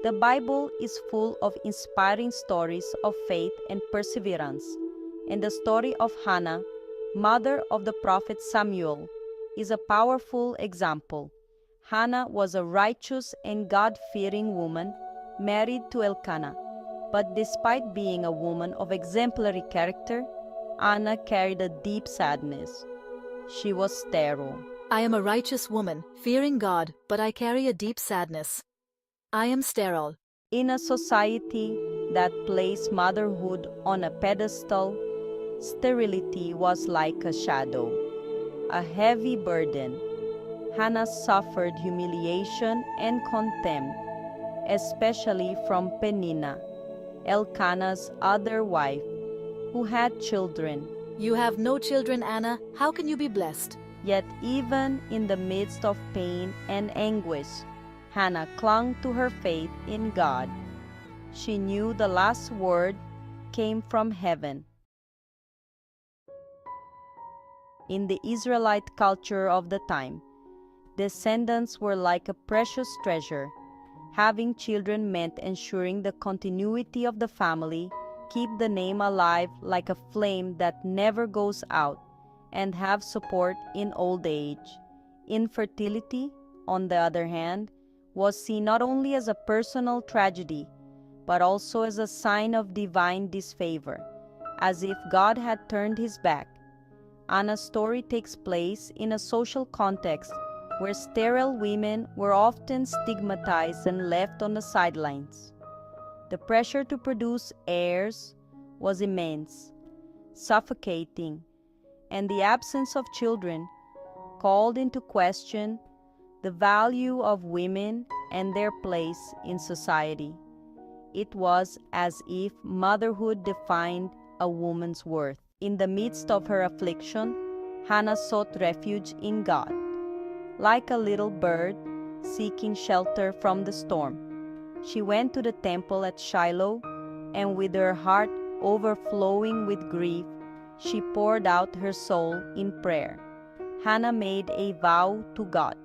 The Bible is full of inspiring stories of faith and perseverance, and the story of Hannah, mother of the prophet Samuel, is a powerful example. Hannah was a righteous and God-fearing woman married to Elkanah, but despite being a woman of exemplary character, Anna carried a deep sadness. She was sterile. I am a righteous woman, fearing God, but I carry a deep sadness. I am sterile. In a society that placed motherhood on a pedestal, sterility was like a shadow, a heavy burden. Hannah suffered humiliation and contempt, especially from Peninnah, Elkanah's other wife, who had children. You have no children, Anna. How can you be blessed? Yet even in the midst of pain and anguish, Hannah clung to her faith in God. She knew the last word came from heaven. In the Israelite culture of the time, descendants were like a precious treasure. Having children meant ensuring the continuity of the family, keep the name alive like a flame that never goes out, and have support in old age. Infertility, on the other hand, was seen not only as a personal tragedy, but also as a sign of divine disfavor, as if God had turned his back. Anna's story takes place in a social context where sterile women were often stigmatized and left on the sidelines. The pressure to produce heirs was immense, suffocating, and the absence of children called into question the value of women and their place in society. It was as if motherhood defined a woman's worth. In the midst of her affliction, Hannah sought refuge in God. Like a little bird seeking shelter from the storm, she went to the temple at Shiloh, and with her heart overflowing with grief, she poured out her soul in prayer. Hannah made a vow to God.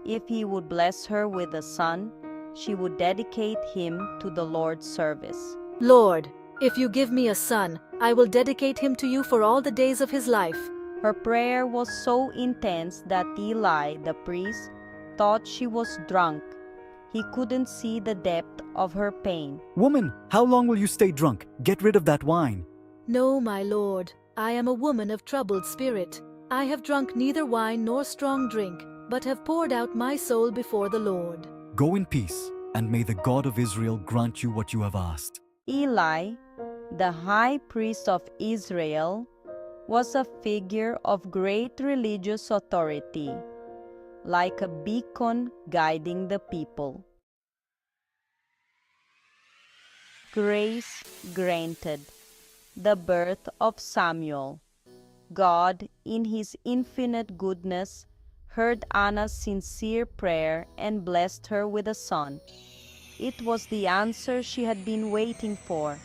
If he would bless her with a son, she would dedicate him to the Lord's service. Lord, if you give me a son, I will dedicate him to you for all the days of his life. Her prayer was so intense that Eli, the priest, thought she was drunk. He couldn't see the depth of her pain. Woman, how long will you stay drunk? Get rid of that wine. No, my lord, I am a woman of troubled spirit. I have drunk neither wine nor strong drink, but have poured out my soul before the Lord. Go in peace, and may the God of Israel grant you what you have asked. Eli, the high priest of Israel, was a figure of great religious authority, like a beacon guiding the people. Grace granted. The birth of Samuel. God, in his infinite goodness, heard Anna's sincere prayer and blessed her with a son. It was the answer she had been waiting for,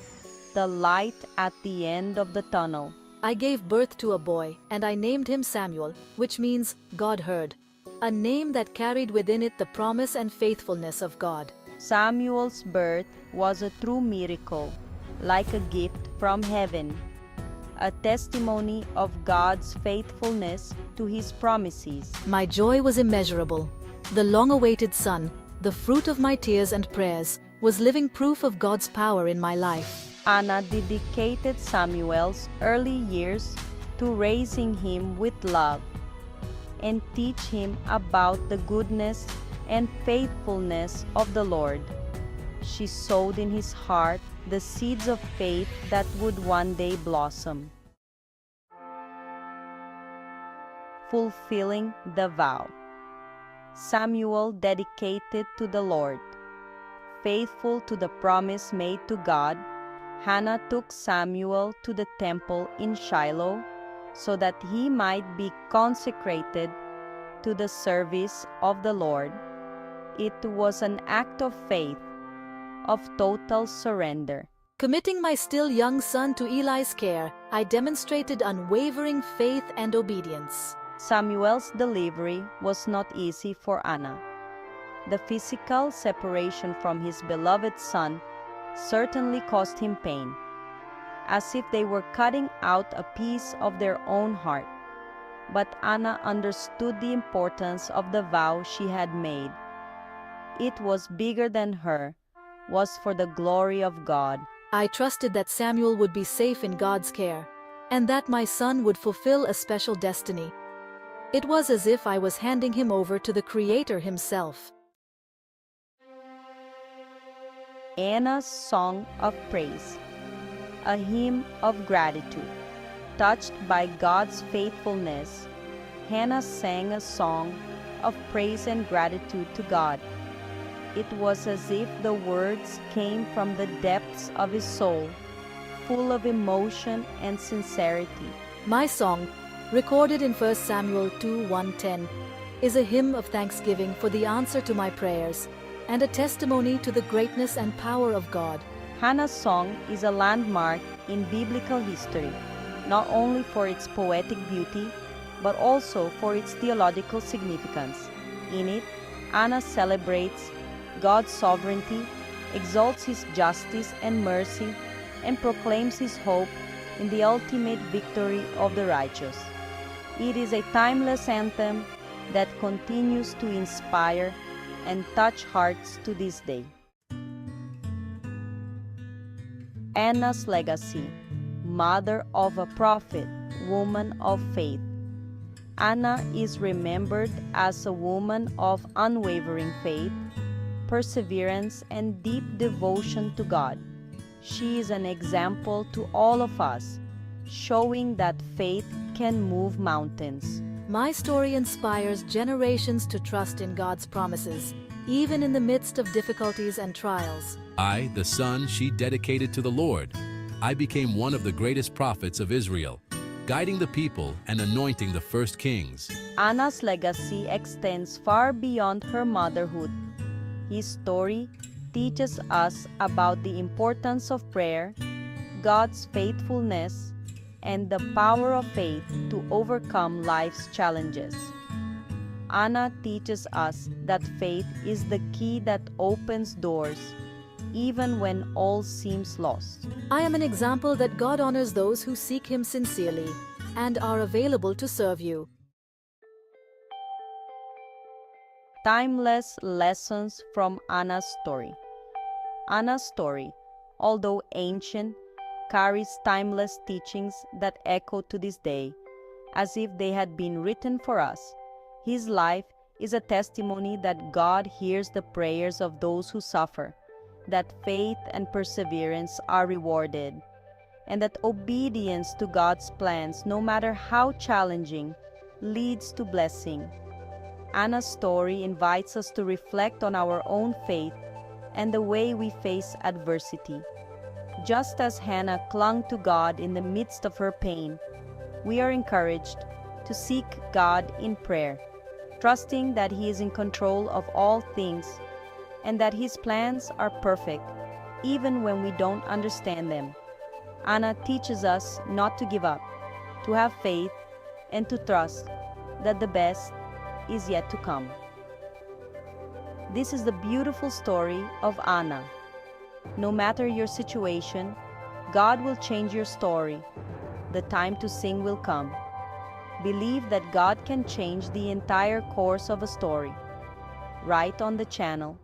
the light at the end of the tunnel. I gave birth to a boy, and I named him Samuel, which means God heard, a name that carried within it the promise and faithfulness of God. Samuel's birth was a true miracle, like a gift from heaven, a testimony of God's faithfulness to his promises. My joy was immeasurable. The long-awaited son, the fruit of my tears and prayers, was living proof of God's power in my life. Anna dedicated Samuel's early years to raising him with love and teach him about the goodness and faithfulness of the Lord. She sowed in his heart the seeds of faith that would one day blossom. Fulfilling the vow. Samuel dedicated to the Lord. Faithful to the promise made to God, Hannah took Samuel to the temple in Shiloh so that he might be consecrated to the service of the Lord. It was an act of faith, of total surrender. Committing my still young son to Eli's care, I demonstrated unwavering faith and obedience. Samuel's delivery was not easy for Anna. The physical separation from his beloved son certainly caused him pain, as if they were cutting out a piece of their own heart. But Anna understood the importance of the vow she had made. It was bigger than her, was for the glory of God. I trusted that Samuel would be safe in God's care, and that my son would fulfill a special destiny. It was as if I was handing him over to the Creator himself. Anna's Song of Praise, a hymn of gratitude. Touched by God's faithfulness, Hannah sang a song of praise and gratitude to God. It was as if the words came from the depths of his soul, full of emotion and sincerity. My song, recorded in 1 Samuel 2:1-10, is a hymn of thanksgiving for the answer to my prayers and a testimony to the greatness and power of God. Hannah's song is a landmark in biblical history, not only for its poetic beauty, but also for its theological significance. In it, Anna celebrates God's sovereignty, exalts His justice and mercy, and proclaims His hope in the ultimate victory of the righteous. It is a timeless anthem that continues to inspire and touch hearts to this day. Anna's legacy, mother of a prophet, woman of faith. Anna is remembered as a woman of unwavering faith, perseverance, and deep devotion to God. She is an example to all of us, showing that faith can move mountains. My story inspires generations to trust in God's promises, even in the midst of difficulties and trials. I, the son she dedicated to the Lord, I became one of the greatest prophets of Israel, guiding the people and anointing the first kings. Anna's legacy extends far beyond her motherhood. His story teaches us about the importance of prayer, God's faithfulness, and the power of faith to overcome life's challenges. Anna teaches us that faith is the key that opens doors, even when all seems lost. I am an example that God honors those who seek Him sincerely and are available to serve you. Timeless lessons from Anna's story. Anna's story, although ancient, carries timeless teachings that echo to this day, as if they had been written for us. His life is a testimony that God hears the prayers of those who suffer, that faith and perseverance are rewarded, and that obedience to God's plans, no matter how challenging, leads to blessing. Anna's story invites us to reflect on our own faith and the way we face adversity. Just as Hannah clung to God in the midst of her pain, we are encouraged to seek God in prayer, trusting that He is in control of all things and that His plans are perfect, even when we don't understand them. Anna teaches us not to give up, to have faith, and to trust that the best is yet to come. This is the beautiful story of Anna. No matter your situation, God will change your story. The time to sing will come. Believe that God can change the entire course of a story. Right on the channel